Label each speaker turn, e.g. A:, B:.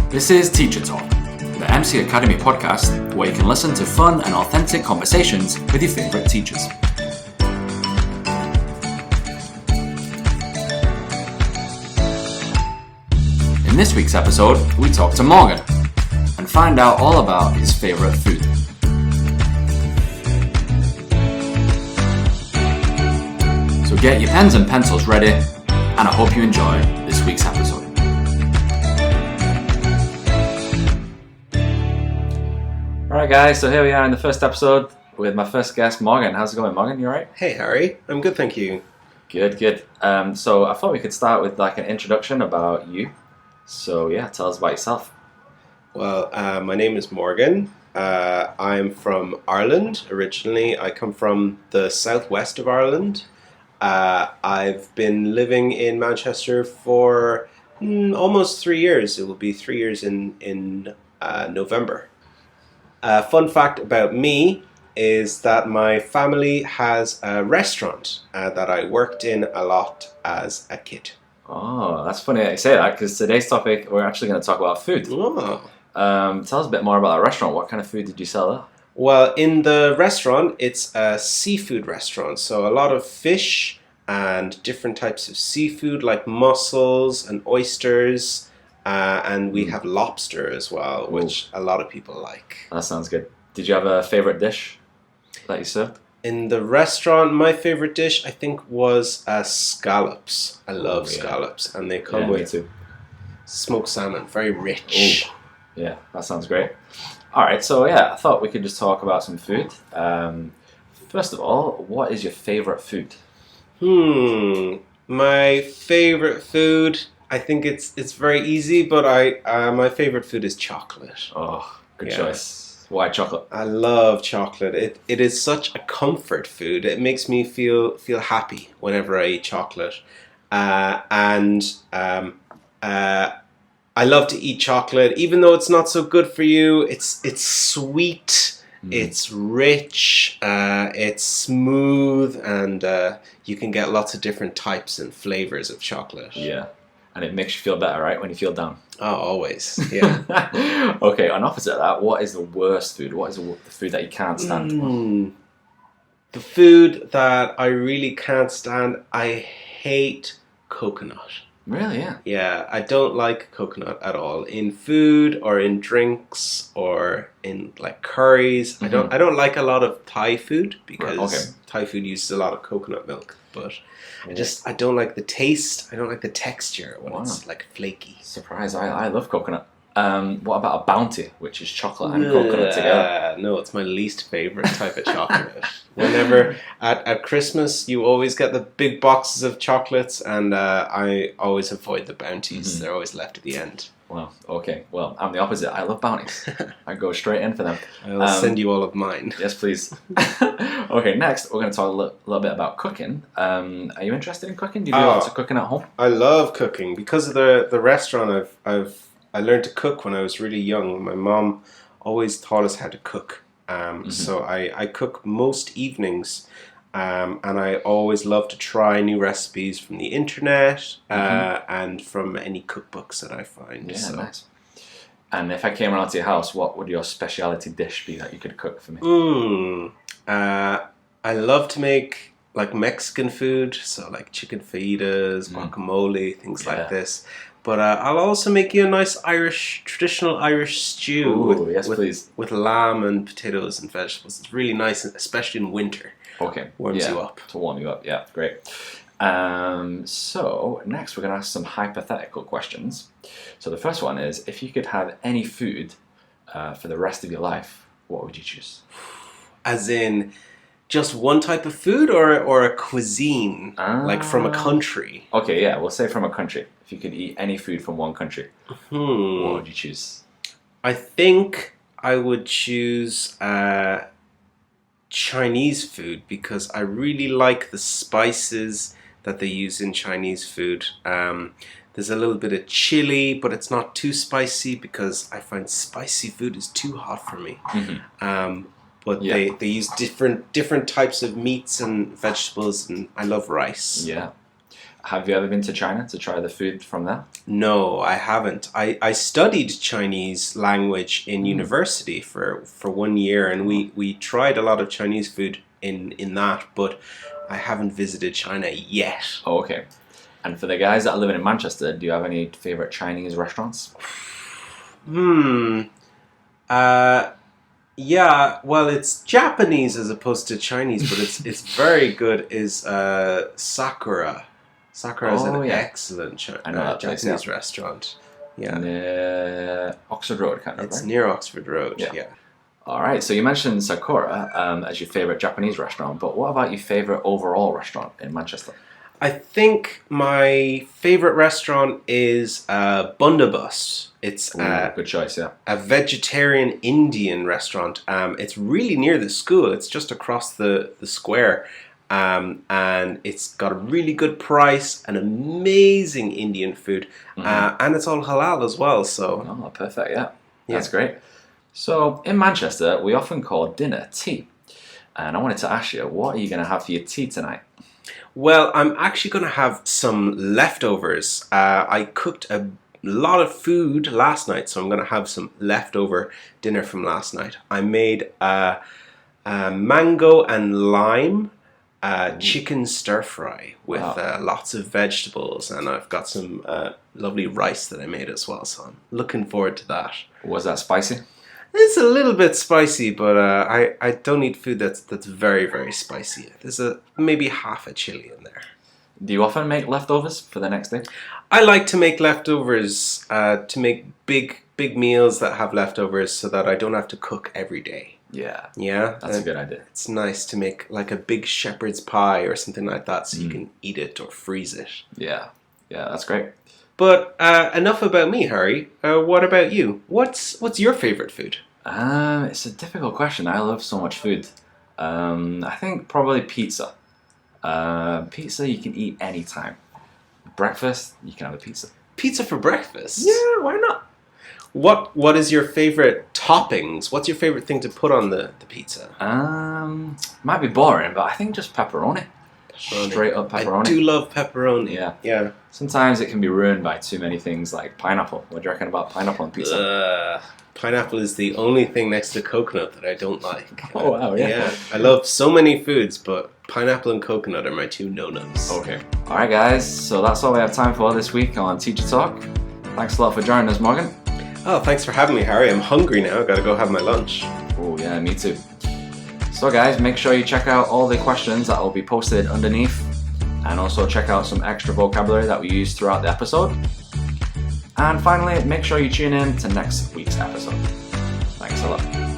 A: This is Teacher Talk, the MC Academy podcast where you can listen to fun and authentic conversations with your favourite teachers. In this week's episode, we talk to Morgan and find out all about his favourite food. So get your pens and pencils ready, and I hope you enjoy this week's episode. Alright guys, so here we are in the first episode with my first guest, Morgan. How's it going, Morgan? You alright?
B: Hey Harry, I'm good, thank you.
A: Good. So I thought we could start with like an introduction about you. So yeah, tell us about yourself.
B: Well, my name is Morgan. I'm from Ireland originally. I come from the southwest of Ireland. I've been living in Manchester for almost 3 years. It will be 3 years in November. Fun fact about me is that my family has a restaurant that I worked in a lot as a kid.
A: Oh, that's funny that you say that, because today's topic, we're actually going to talk about food.
B: Oh.
A: Tell us a bit more about the restaurant. What kind of food did you sell there?
B: Well, in the restaurant, it's a seafood restaurant. So a lot of fish and different types of seafood like mussels and oysters. And we have lobster as well, which a lot of people like.
A: That sounds good. Did you have a favourite dish that you served?
B: In the restaurant, my favourite dish, I think, was scallops. I love scallops. And they come with smoked salmon, very rich.
A: Ooh. Yeah, that sounds great. Alright, so yeah, I thought we could just talk about some food. First of all, what is your favourite food?
B: My favourite food, I think it's very easy, but my favourite food is chocolate.
A: Oh, good choice. Why chocolate?
B: I love chocolate. It is such a comfort food. It makes me feel happy whenever I eat chocolate. I love to eat chocolate, even though it's not so good for you. It's sweet, it's rich, it's smooth, and you can get lots of different types and flavors of chocolate.
A: Yeah, and it makes you feel better, right, when you feel down?
B: Oh, always, yeah.
A: Okay, on opposite of that, what is the worst food? What is the food that you can't stand?
B: The food that I really can't stand, I hate coconut.
A: Really, yeah?
B: Yeah, I don't like coconut at all. In food or in drinks or in like curries.
A: Mm-hmm.
B: I don't like a lot of Thai food because Thai food uses a lot of coconut milk. But I don't like the taste. I don't like the texture when it's like flaky.
A: Surprise, I love coconut. What about a Bounty, which is chocolate and coconut together?
B: No, it's my least favorite type of chocolate. Whenever at Christmas, you always get the big boxes of chocolates, and I always avoid the Bounties. Mm-hmm. They're always left at the end.
A: Well, okay. Well, I'm the opposite. I love Bounties. I go straight in for them.
B: I'll send you all of mine.
A: Yes, please. Okay, next we're going to talk a little bit about cooking. Are you interested in cooking? Do you do lots of cooking at home?
B: I love cooking. Because of the restaurant, I learned to cook when I was really young. My mom always taught us how to cook. So I cook most evenings. And I always love to try new recipes from the internet and from any cookbooks that I find.
A: Yeah, nice. And if I came around to your house, what would your specialty dish be that you could cook for me?
B: I love to make like Mexican food, so like chicken fajitas, guacamole, things like this. But I'll also make you a nice traditional Irish stew with lamb and potatoes and vegetables. It's really nice, especially in winter.
A: Okay.
B: Warms you up.
A: To warm you up, yeah, great. So next we're going to ask some hypothetical questions. So the first one is, if you could have any food for the rest of your life, what would you choose?
B: As in just one type of food or a cuisine, like from a country?
A: Okay, yeah, we'll say from a country. If you could eat any food from one country, what would you choose?
B: I think I would choose Chinese food because I really like the spices that they use in Chinese food. There's a little bit of chili, but it's not too spicy because I find spicy food is too hot for me. But they use different types of meats and vegetables, and I love rice.
A: Yeah. Have you ever been to China to try the food from there?
B: No, I haven't. I studied Chinese language in university for 1 year, and we tried a lot of Chinese food in that, but I haven't visited China yet.
A: Oh, okay. And for the guys that are living in Manchester, do you have any favorite Chinese restaurants?
B: Yeah, well, it's Japanese as opposed to Chinese, but it's very good. Is Sakura. Sakura is an excellent Japanese restaurant. Yeah.
A: Near Oxford Road, kind of,
B: It's
A: right?
B: near Oxford Road, yeah.
A: All right, so you mentioned Sakura as your favorite Japanese restaurant, but what about your favorite overall restaurant in Manchester?
B: I think my favorite restaurant is Bundabust. It's
A: Good choice, yeah.
B: a vegetarian Indian restaurant. It's really near the school. It's just across the square. And it's got a really good price and amazing Indian food. And it's all halal as well. So
A: Oh, perfect, yeah. That's great. So in Manchester, we often call dinner tea. And I wanted to ask you, what are you going to have for your tea tonight?
B: Well, I'm actually going to have some leftovers. I cooked a lot of food last night, so I'm going to have some leftover dinner from last night. I made mango and lime chicken stir fry with lots of vegetables, and I've got some lovely rice that I made as well, so I'm looking forward to that.
A: Was that spicy?
B: It's a little bit spicy, but I don't eat food that's very, very spicy. There's maybe half a chili in there.
A: Do you often make leftovers for the next day?
B: I like to make leftovers, to make big meals that have leftovers so that I don't have to cook every day.
A: Yeah.
B: Yeah?
A: That's a good idea.
B: It's nice to make like a big shepherd's pie or something like that so you can eat it or freeze it.
A: Yeah. Yeah, that's great.
B: But enough about me, Harry. What about you? What's your favorite food?
A: It's a difficult question. I love so much food. I think probably pizza. Pizza you can eat anytime. Breakfast, you can have a pizza.
B: Pizza for breakfast?
A: Yeah, why not?
B: What is your favorite toppings? What's your favorite thing to put on the pizza?
A: Might be boring, but I think just pepperoni. Straight up pepperoni.
B: I do love pepperoni.
A: Yeah. Sometimes it can be ruined by too many things like pineapple. What do you reckon about pineapple on pizza?
B: Pineapple is the only thing next to coconut that I don't like.
A: Oh, wow, yeah.
B: I love so many foods, but pineapple and coconut are my two no-nos.
A: Okay. All right, guys. So that's all we have time for this week on Teacher Talk. Thanks a lot for joining us, Morgan.
B: Oh, thanks for having me, Harry. I'm hungry now. I've got to go have my lunch.
A: Oh, yeah, me too. So, guys, make sure you check out all the questions that will be posted underneath, and also check out some extra vocabulary that we use throughout the episode. And finally, make sure you tune in to next week's episode. Thanks a lot.